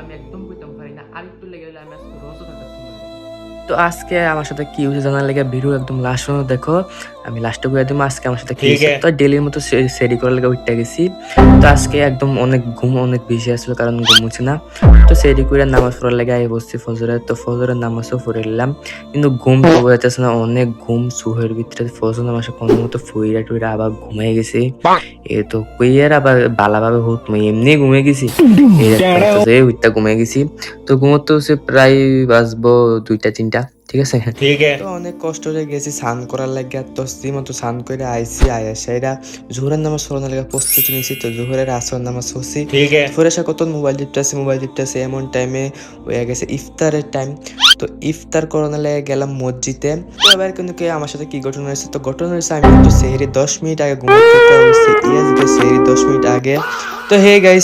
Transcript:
আমি একদম কইতাম পারি না। আরেকটু লেগে হইলে আমি আজকে রোজও থাকতাম না। তো আজকে আমার সাথে কি হয়েছে জানার লেগে ভিডিও একদম লাস্ট পর্যন্ত দেখো। আমি লাস্টে কইয়া দিমু আজকে আমার সাথে কি ঠিক হইছে। है। তো ডেইলির মতো সেরি করার লেগে উইঠা গেছি। তো আজকে একদম অনেক ঘুম অনেক বেশি আসলো কারণ ঘুম হচ্ছে না। তো সেরি কইরা নামাজ পড়ার লেগে আই বসছি ফজরের। তো ফজরের নামাজও পড়ে নিলাম। কিন্তু ঘুম তো হইতেছে না, অনেক ঘুম চোখের ভিতরে ফজর নামাজে কোনো মতো ফুইরা টুইরা আবার ঘুমাই গেছি। এ তো কইয়ার আবার বালাভাবে হুত মুই এমনি ঘুমিয়ে গেছি। এই একটা হইতাছে হুইতা ঘুমিয়ে গেছি। তো ঘুমোতে হচ্ছে প্রায় বাজবো ২টা ৩টা, ঠিক আছে? ठीक है। তো অনেক কষ্ট হয়ে গেছি স্নান করার লাগে। তো মতো স্নান করে আইসি আয়া সেরা জোহরের নামাজ পড়ানোর লাগে প্রস্তুতি নিছি। তো জোহরের আসর নামাজ পড়ছি। ठीक है। ফেরে আসা কত মোবাইল টিপতেছে এমন টাইমে হয়ে গেছে ইফতারের টাইম। তো ইফতার করানোর লাগে গেলাম মসজিদে। তো এবার কিন্তু কে আমার সাথে কি ঘটনা হয়েছে, তো ঘটনা হয়েছে আমি কিন্তু সেহরি 10 মিনিট আগে ঘুমাতে উঠছি। সেহরি 10 মিনিট আগে। তো হে গাইস